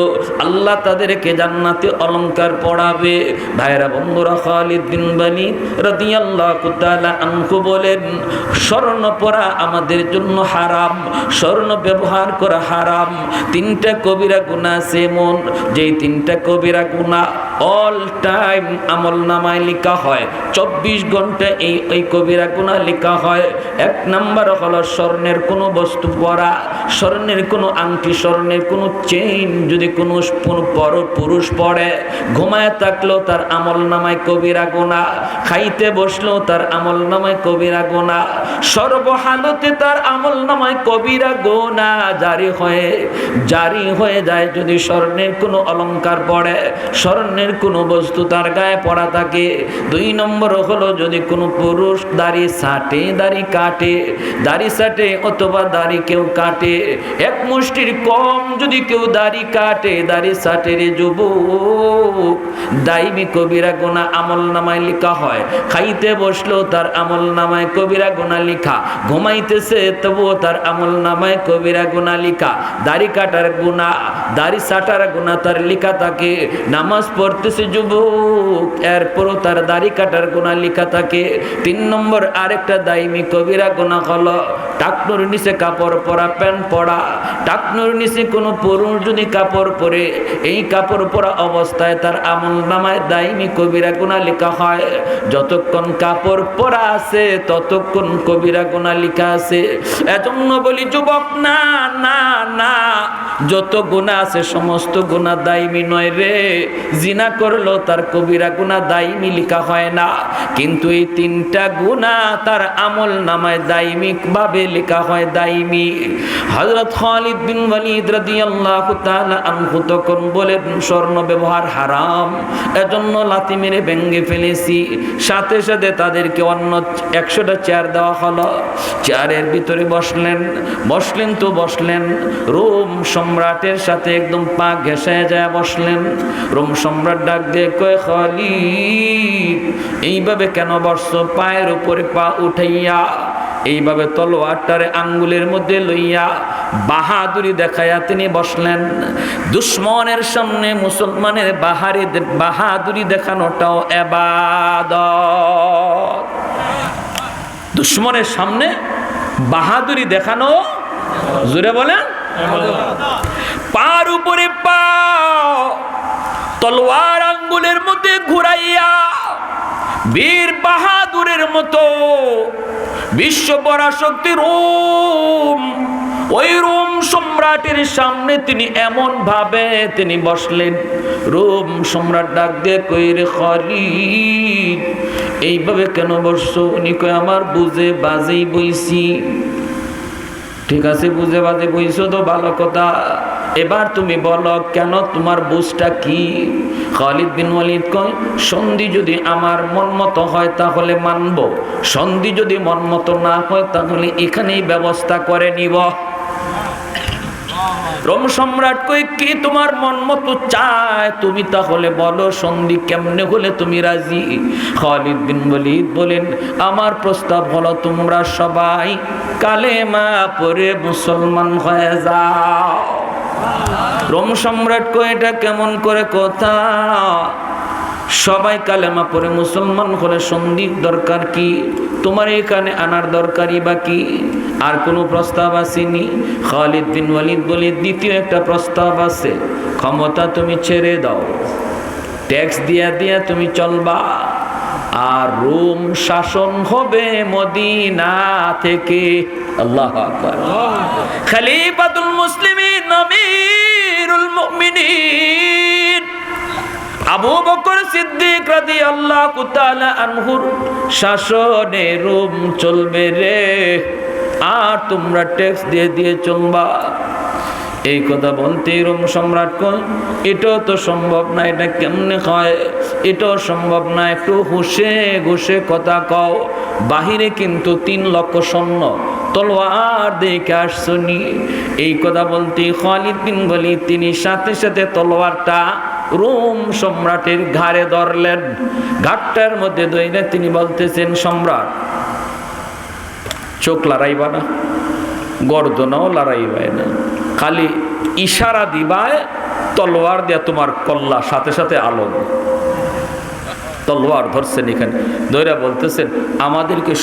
আল্লাহ তাদেরকে জান্নাতি অলংকার পড়াবে। ভাইরা বন্ধুরা, খালিদ বিন ওয়ালিদ রাদিয়াল্লাহু তাআলা আনহু বলেন, স্বর্ণ পরা আমাদের জন্য হারাম, স্বর্ণ ব্যবহার করা হারাম। তিনটা কবিরা গুনাহ আছে এমন, যেই তিনটা কবিরা গুনাহ অল টাইম আমল নামায় লেখা হয়, 24 ঘন্টা এই কবিরা গুনাহ লেখা হয়। এক নাম্বার হলো স্বর্ণের কোনো বস্তু পরা, স্বর্ণের কোনো আংটি, স্বর্ণের কোনো চেইন যদি কোনো পুরুষ পরে, ঘুমায় থাকলেও তার আমল নামায় কবিরা গুনাহ, খাইতে বসলেও তার আমল নামায় কবিরা গুনাহ, সর্বহালতে তার আমল নামায় কবিরা গুনাহ জারি হয়ে যায় যদি স্বর্ণের কোনো অলংকার পড়ে, স্বর্ণের কোনো বস্তু তার গায়ে পড়া থাকে। 2 নম্বর হলো যদি কোনো পুরুষ দাড়ি কাটে অথবা দাড়ি কেউ কাটে, এক মুষ্টির কম যদি কেউ দাড়ি কাটে, দাড়ি ছাটে, রে যুবক দাইমি কবিরা গুনাহ আমল নামায় লেখা হয়। খাইতে বসলেও তার আমল নামায় কবিরা গুনাহ লেখা, ঘুমাইতেছে তবুও তার আমল নামায় কবিরা গুনাহ লেখা, দাড়ি কাটার গুনাহ, দাড়ি ছাটার গুনাহ তার লেখা থাকে, নামাজ পড়তেছে যুবক এরপরও তার দাড়ি কাটার গুনাহ লেখা থাকে। 3 নম্বর আরেকটা দাইমি কবিরা গুনাহ হলো টাকনুর নিচে কাপড় পরা, প্যান্ট পরা। টাকনুর নিচে কোনো পুরুষ যদি কাপড় পরে, এই কাপড় পরা অবস্থায় তার আমল নামায় দাইমি কবিরা গুনাহ লেখা হয়। যতক্ষণ কাপড় পরা আছে ততক্ষণ কবিরা গুনাহ লেখা আছে। এজন্য বলি যুবক, না না না, যত গুনাহ আছে সমস্ত গুনাহ দাইমি নয় রে। জিনা করলো তার কবিরা গুনাহ দাইমি লেখা হয় না, কিন্তু এই 3টা গুনাহ তার আমল নামায় দাইমিক ভাবে লেখা হয়, দাইমি। হযরত খালিদ বিন ওয়ালিদ রাদিয়াল্লাহু তাআলা আনহু তখন বলেন, স্বর্ণ ব্যবহার হারাম, এজন্য লাথি মেরে ভেঙে ফেলেছি। সাথে সাথে তাদেরকে অন্য 100টা চেয়ার দেওয়া হলো। চেয়ারের ভিতরে বসলেন তো বসলেন, রোম সম্রাটের সাথে একদম পা ঘেঁষায় যায় বসলেন। রোম সম্রাট ডাক দিয়ে কয়, খালিদ এইভাবে কেন বসছো? পায়ের উপরে পা উঠাইয়া এইভাবে তলোয়ারটারে আঙ্গুলের মধ্যে লইয়া বাহাদুরি দেখাইয়া তিনি বসলেন। দুশ্মনের সামনে মুসলমানের বাহাদুরি দেখানোটাও ইবাদত। দুশ্মনের সামনে বাহাদুরি দেখানো, জোরে বলেন, পার উপরে পা তলোয়ার আঙ্গুলের মধ্যে ঘুরাইয়া বীর বাহাদুরের মতো বিশ্ব পরাশক্তি রোম, ওই রোম সম্রাটের সামনে তিনি এমন ভাবে তিনি বসলেন। রোম সম্রাট ডাক দিয়ে কই, রে খালিদ এইভাবে কেন বসছো? উনি কয়, আমার বুঝে বাজেই বইছি। ঠিক আছে, বুঝে বাজে বইছো তো ভালো কথা, এবার তুমি বলো কেন, তোমার বুঝটা কি? খালিদ বিন ওয়ালিদ কয়, সন্ধি যদি আমার মন মতো হয় তাহলে মানব, সন্ধি যদি মন মতো না হয় তাহলে এখানেই ব্যবস্থা করে নিব। রোম সম্রাট কই, কি তোমার মন মতো চায় তুমি তাহলে বলো, সন্ধি কেমনে হলে তুমি রাজি? খালিদ বিন ওয়ালিদ বলেন, আমার প্রস্তাব হলো তোমরা সবাই কালেমা পড়ে মুসলমান হয়ে যাও। রোম সম্রাট কই, এটা কেমন করে কথা? সবাই কালেমা পড়ে মুসলমান হলে সন্ধির দরকার কি? তোমার এখানে আনার দরকারই বা কি? আর কোনো প্রস্তাব আসেনি? খালিদ বিন ওয়ালিদ বলে, দ্বিতীয় একটা প্রস্তাব আছে, ক্ষমতা তুমি ছেড়ে দাও, ট্যাক্স দিয়া দিয়া তুমি চলবা, আর রোম শাসন হবে মদিনা থেকে। আল্লাহু আকবার। খলিফাতুল মুসলিমিন আমিরুল মুমিনিন আবু বকর সিদ্দিক রাদিয়াল্লাহু তাআলা আনহুর শাসনে রোম চলবে রে, আর তোমরা ট্যাক্স দিয়ে দিয়ে চলবা। এই কথা বলতে রোম সম্রাট কয়, এটাও তো সম্ভব না, এটা কেমনে হয়, এটাও সম্ভব না, একটু হুশে ঘুষে কথা কও। বাহিরে কিন্তু 3 লক্ষ সৈন্য তলোয়ার দেখে আসছনি। এই কথা বলতে খালিদ বিন ওয়ালিদ তিনি সাথে সাথে তলোয়ারটা রোম সম্রাটের ঘাড়ে ধরলেন। ঘাটটার মধ্যে দইলে তিনি বলতেছেন, সম্রাট চোখ লড়াইবা না, গর্দনও লড়াইবা না, খালি ইশারা দিবায় তলোয়ার দিয়ে তোমার কল্লা সাথে সাথে আলো। তলোয়ার ধরছেন এখানে দইরা বলতেছেন, আমাদেরকে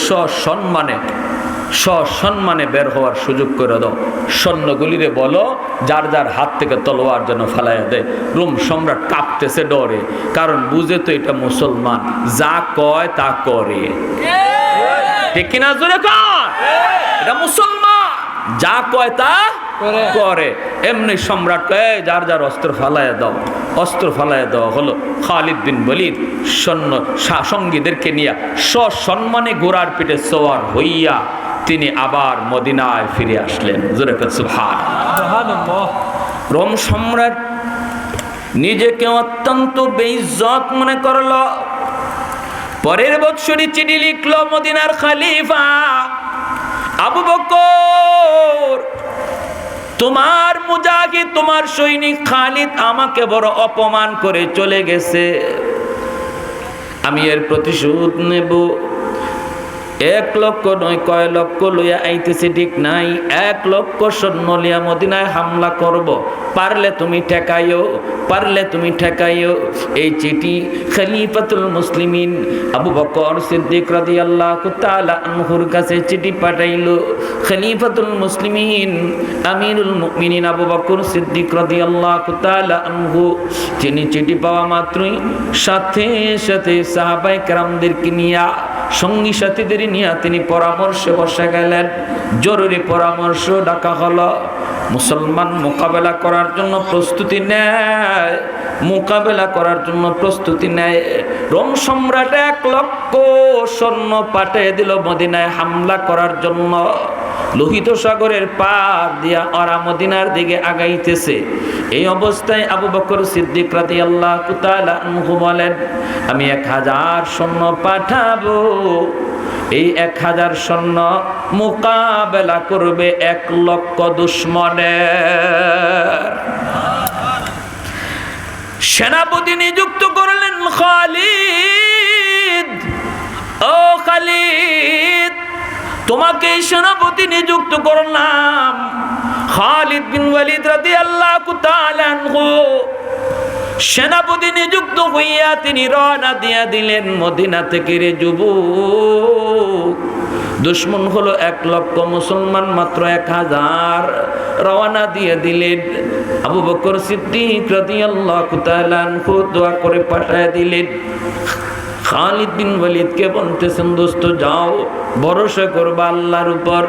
সসম্মানে বের হওয়ার সুযোগ করে দাও। সৈন্যগুলিরে বলো যার যার হাত থেকে তলোয়ার যেন ফেলাইয়া দেয়। রোম সম্রাট কাঁপতেছে ডরে, কারণ বুঝে তো এটা মুসলমান, যা কয় তা করে। ঠিক কিনা জোরে কর, এটা মুসলমান, যা কয় তা করে। এমনি সম্রাট কয় যার যার অস্ত্র ফালাইয়া দাও। অস্ত্র ফালাইয়া দেওয়া হলো। খালিদ বিন ওয়ালিদ সঙ্গীদেরকে নিয়ে সসম্মানে ঘোড়ার পিঠে সওয়ার হইয়া তিনি আবার মদিনায় ফিরে আসলেন। জোরে করে সুবহানাল্লাহ। রোম সম্রাট নিজেকে অত্যন্ত বেইজ্জত মনে করল। পরের বৎসরই চিঠি লিখল মদিনার খলিফা আবু বকর, তোমার মুজাহিদ, তোমার সৈনিক খালিদ আমাকে বড় অপমান করে চলে গেছে, আমি এর প্রতিশোধ নেব। 1 লক্ষ নয় কয় লক্ষ লইয়া আইতেছে, ঠিক নাই, 1 লক্ষ সৈন্য লিয়া মদিনায় হামলা করব, পারলে তুমি ঠেকাইও, পারলে তুমি ঠেকাইও। এই চিঠি খলিফাতুল মুসলিমিন আবু বকর সিদ্দিক রাদিয়াল্লাহু তাআলা আনহুর কাছে চিঠি পাঠাইল। খলিফাতুল মুসলিমিন আমিরুল মুমিনিন আবু বকর সিদ্দিক রাদিয়াল্লাহু তাআলা আনহু তিনি চিঠি পাওয়া মাত্রই সাথে সাথে সাহাবায়ে কেরামদেরকে নিয়ে, সঙ্গী সাথীদের নিয়ে তিনি পরামর্শে বসে গেলেন। জরুরি পরামর্শ ডাকা হলো। মুসলমান মোকাবেলা করার জন্য প্রস্তুতি নেয়, মোকাবেলা করার জন্য প্রস্তুতি নেয়। রোম সম্রাট 1 লক্ষ সৈন্য পাঠিয়ে দিল মদিনায় হামলা করার জন্য। লোহিত সাগরের পার দিয়া ওরা মদিনার দিকে আগাইতেছে। এই অবস্থায় আবু বকর সিদ্দিক রাদিয়াল্লাহু তাআলা আনহু বলেন, আমি 1000 সৈন্য পাঠাবো। এই 1000 সৈন্য মোকাবেলা করবে 1 লক্ষ দুশমনের। সেনাপতি নিযুক্ত করলেন খালিদ। ও খালিদ, তোমাকে সেনাপতি নিযুক্ত করলাম। খালিদ বিন ওয়ালিদ রাদিয়াল্লাহু তাআলা আনহু সেনাপতি নিযুক্ত হইয়া তিনি রওনা দিয়া দিলেন মদিনা থেকে। রে যুবক, দুশমন হলো 1 লক্ষ, মুসলমান মাত্র 1000। রওনা দিয়ে দিলেন। আবু বকর সিদ্দিক রাদিয়াল্লাহু তাআলা আনহু দোয়া করে পাঠিয়ে দিলেন। খালিদ বিন ওয়ালিদকে বলতেছেন, দোস্ত যাও, ভরসা করবা আল্লাহর উপর,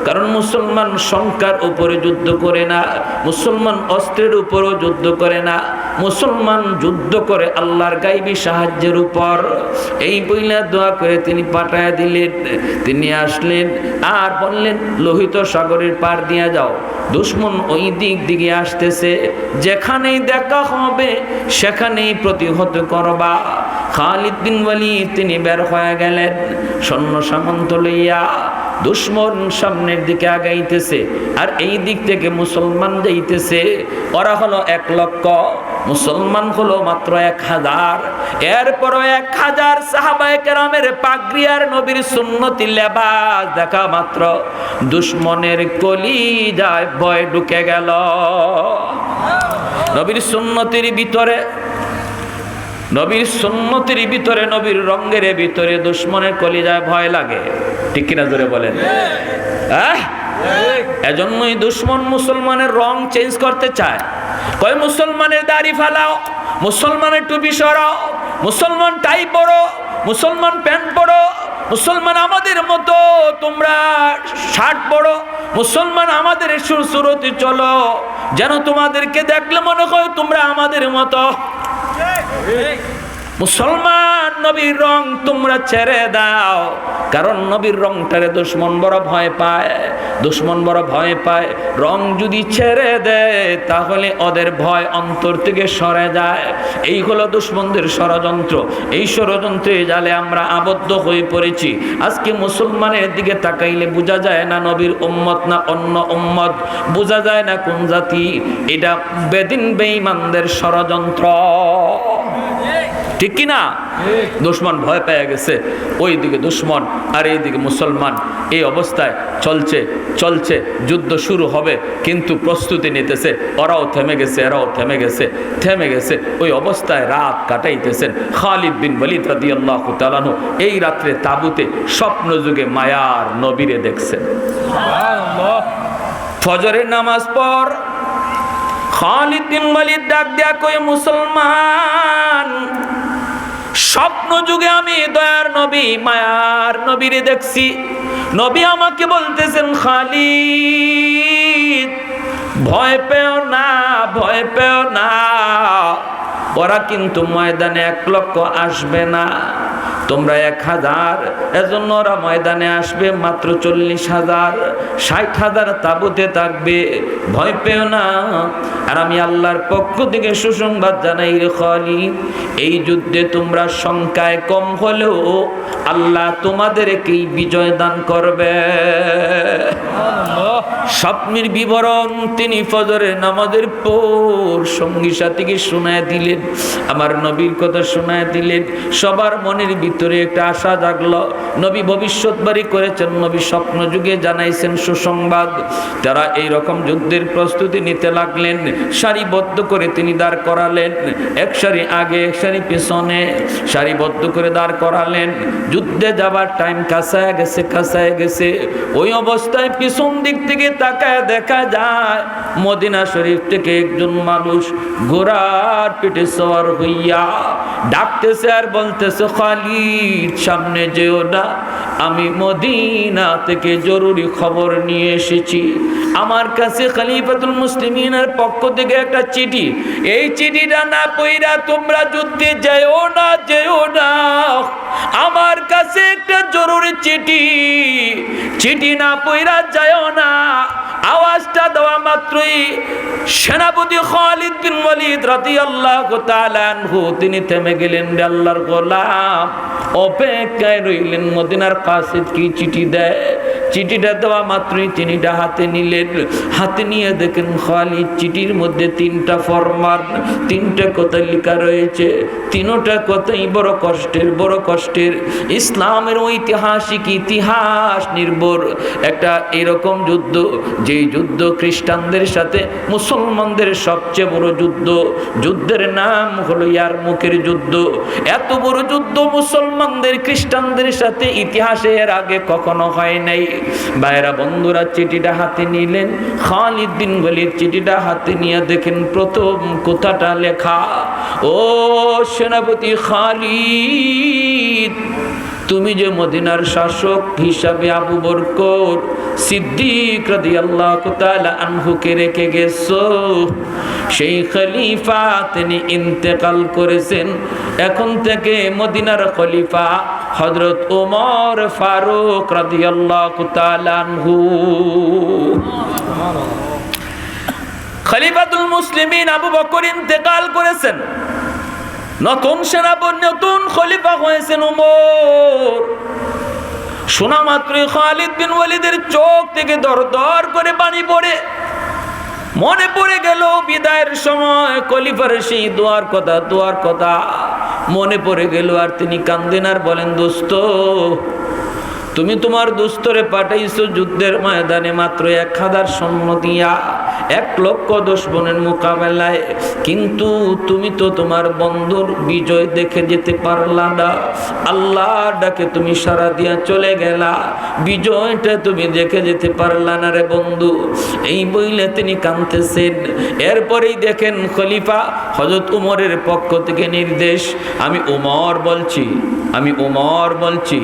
কারণ মুসলমান সংখ্যার উপরে যুদ্ধ করে না, মুসলমান অস্ত্রের উপরও যুদ্ধ করে না, মুসলমান যুদ্ধ করে আল্লাহর গায়বী সাহায্যের উপর। এই বইলা দোয়া করে তিনি পাঠায় দিলেন। তিনি আসলেন আর বললেন, লোহিত সাগরের পার দিয়া যাও, দুশমন ওই দিকে আসতেছে, যেখানেই দেখা হবে সেখানেই প্রতিহত করবা। খালিদ বিন ওয়ালিদ তিনি বের হয়ে গেলেন সৈন্য সামন্ত লইয়া। দুশমন সামনের দিকে আগাইতেছে আর এই দিক থেকে মুসলমান যাইতেছে। ওরা হলো 1 লক্ষ, মুসলমান হলো মাত্র 1000। এরপরও 1000 সাহাবায়ে কেরামের পাগড়ি আর নবীর সুন্নতি লেবাস দেখা মাত্র দুশমনের কলিজায় ভয় ঢুকে গেল। নবীর সুন্নতির ভিতরে, নবীর সুন্নতির ভিতরে, নবীর রঙের ভিতরে দুশমনের কলিজায় ভয় লাগে। ঠিক কিনা জোরে বলেন? এজন্যই দুশমন মুসলমানের রং চেঞ্জ করতে চায়। কয় মুসলমানের দাড়ি ফালাও, মুসলমানের টুপি সরাও, মুসলমান টাই পরো, মুসলমান প্যান্ট পরো, মুসলমান আমাদের মতো তোমরা শার্ট পরো, মুসলমান আমাদের সুরতে চলো, যেন তোমাদেরকে দেখলে মনে হয় তোমরা আমাদের মতো। মুসলমান নবীর রং তোমরা ছেড়ে দাও, কারণ নবীর রংটারে দুশমন বড় ভয় পায়, দুশমন বড় ভয় পায়। রং যদি ছেড়ে দেয় তাহলে ওদের ভয় অন্তর থেকে সরে যায়। এই হলো দুশমনদের ষড়যন্ত্র। এই ষড়যন্ত্রে জালে আমরা আবদ্ধ হয়ে পড়েছি। আজকে মুসলমানের দিকে তাকাইলে বোঝা যায় না নবীর উম্মত না অন্য উম্মত, বোঝা যায় না কোন জাতি। এটা বেদিন বেঈমানদের ষড়যন্ত্র, ঠিক কিনা? দুশমন ভয় পেয়ে গেছে, ওই দিকে দুশমন আর এইদিকে মুসলমান। এই অবস্থায় চলছে চলছে, যুদ্ধ শুরু হবে, কিন্তু প্রস্তুতি নিতেছে। ওরাও থেমে গেছে, এরাও থেমে গেছে, থেমে গেছে। ওই অবস্থায় রাত কাটাইতেছেন খালিদ বিন ওয়ালিদ রাদিয়াল্লাহু তাআলা আনহু। এই রাত্রে তাবুতে স্বপ্ন যুগে মায়ার নবীরে দেখছেন। ফজরের নামাজ পর খালিদ বিন ওয়ালিদ ডাক দেয়া কই, মুসলমান, স্বপ্ন যুগে আমি দয়ার নবী মায়ার নবীরে দেখছি। নবী আমাকে বলতেছেন, খালিদ ভয় পেও না, ভয় পেও না, ওরা কিন্তু ময়দানে 1 লক্ষ আসবে না, তোমরা 1000, এজন্য ওরা ময়দানে আসবে মাত্র 40,000, 60,000 তাবুতে থাকবে, ভয় পেও না। আর আমি আল্লাহর পক্ষ থেকে সুসংবাদ জানাই রে খালিদ, এই যুদ্ধে তোমরা সংখ্যায় কম হলেও আল্লাহ তোমাদেরকেই বিজয় দান করবে। স্বপ্নের বিবরণ তিনি ফজরের নামাজের পর সঙ্গী সাথীকে শোনায় দিলেন, আমার নবীর কথা শোনায় দিলেন। সবার মনের ভিতরে একটা আশা জাগলো। নবী ভবিষ্যৎবাণী করেছেন, নবী স্বপ্ন যুগে জানাইছেন সুসংবাদ। তারা এই রকম যুদ্ধের প্রস্তুতি নিতে লাগলেন। সারিবদ্ধ করে তিনি দাঁড় করালেন, এক সারি আগে এক সারি পিছনে, সারিবদ্ধ করে দাঁড় করালেন। যুদ্ধে যাবার টাইম কাছায় গেছে, কাছায় গেছে। ওই অবস্থায় পিছন দিক থেকে তাকায় দেখা যায় মদিনা শরীফ থেকে একজন মানুষ ঘোড়ার পিঠে সওয়ার হইয়া ডাকতেছে আর বলতেছে, খালিদ সামনে যেও না, আমি মদিনা থেকে জরুরি খবর নিয়ে এসেছি। আমার কাছে খলিফাতুল মুসলিমিনের পক্ষ থেকে একটা চিঠি, এই চিঠিটা না পইরা তোমরা যুদ্ধে যেও না, যেও না। আমার কাছে একটা জরুরি চিঠি, চিঠি না পইরা যাও না। আওয়াজটা দেওয়া মাত্রই সেনাপতি খালিদ বিন ওয়ালিদ রাদিয়াল্লাহু তাআলা আনহু তিনি থেমে গেলেন। আল্লাহর গোলাম অপেক্ষায় রইলেন মদিনার কাসিদ কি চিঠি দেয়। চিঠিটা দেওয়া মাত্রই চিঠিটা হাতে নিলেন। হাতে নিয়ে দেখেন খালিদ চিঠির মধ্যে 3টা ফরমান, 3টা কথা লেখা রয়েছে। 3টা কথাই বড় কষ্টের, বড় কষ্টের। ইসলামের ঐতিহাসিক ইতিহাস নির্ভর একটা এরকম যুদ্ধ, যেই যুদ্ধ খ্রিস্টানদের সাথে মুসলমানদের সবচেয়ে বড় যুদ্ধ। যুদ্ধের নাম হলো ইয়ারমুকের যুদ্ধ। এত বড় যুদ্ধ মুসলমানদের খ্রিস্টানদের সাথে ইতিহাসে এর আগে কখনো হয় নাই। ভাইরা বন্ধুরা, চিঠিটা হাতে নিলেন। খালিদ বিন ওয়ালিদ চিঠিটা হাতে নিয়ে দেখেন প্রথম কথাটা লেখা, ও সেনাপতি খালিদ, তুমি যে মদিনার শাসক হিসাবে আবু বকর সিদ্দিক রাদিয়াল্লাহু তাআলা আনহুকে রেখে গেছো, সেই খলিফা তিনি ইন্তেকাল করেছেন। এখন থেকে মদিনার খলিফা হযরত ওমর ফারুক রাদিয়াল্লাহু তাআলা আনহু। খলিফাতুল মুসলিমিন আবু বকর ইন্তেকাল করেছেন, নতুন সেনাপতি, নতুন খলিফা হয়েছেন ওমর। শোনা মাত্রই খালিদ বিন ওয়ালিদের চোখ থেকে দরদর করে পানি পড়ে। মনে পড়ে গেল বিদায়ের সময় খলিফার সেই দোয়ার কথা, দোয়ার কথা মনে পড়ে গেল। আর তিনি কান্দেন আর বলেন, দোস্ত, তুমি তোমার দোস্তরে পাঠাইছো যুদ্ধের ময়দানে মাত্র 1000 সৈন্য দিয়া 1 লক্ষ দুশমনের মোকাবেলায়, কিন্তু তুমি তো তোমার বন্ধুর বিজয় দেখে যেতে পারলা না। আল্লাহর ডাকে তুমি সারা দিয়া চলে গেলা, বিজয়টা তুমি দেখে যেতে পারলা না রে বন্ধু। এই বইলে তিনি কাঁদতেছেন। এরপরেই দেখেন খলিফা হযরত উমরের পক্ষ থেকে নির্দেশ, আমি উমর বলছি, আমি ওমর বলছি,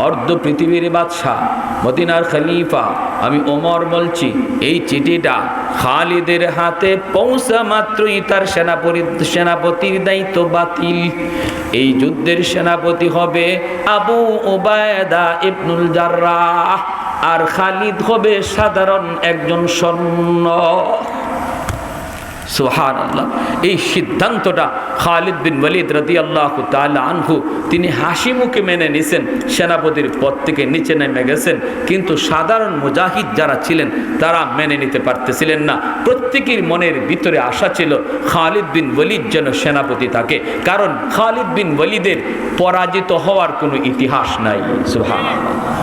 অর্ধ পৃথিবীর বাদশাহ, মদিনার খলিফা, আমি ওমর বলছি, এই চিঠিটা খালিদের হাতে পৌঁছা মাত্রই তার সেনাপতির দায়িত্ব বাতিল। এই যুদ্ধের সেনাপতি হবে আবু উবায়দা ইবনুল জাররাহ, আর খালিদ হবে সাধারণ একজন সৈন্য। সুবহানাল্লাহ। এই সিদ্ধান্তটা খালিদ বিন ওয়ালিদ রাদিয়াল্লাহু তাআলা আনহু তিনি হাসি মুখে মেনে নিয়েছেন, সেনাপতির পদ থেকে নিচে নেমে গেছেন। কিন্তু সাধারণ মুজাহিদ যারা ছিলেন তারা মেনে নিতে পারতেছিলেন না। প্রত্যেকের মনের ভিতরে আশা ছিল খালিদ বিন ওয়ালিদ যেন সেনাপতি থাকে, কারণ খালিদ বিন ওয়ালিদের পরাজিত হওয়ার কোনো ইতিহাস নাই। সুবহানাল্লাহ।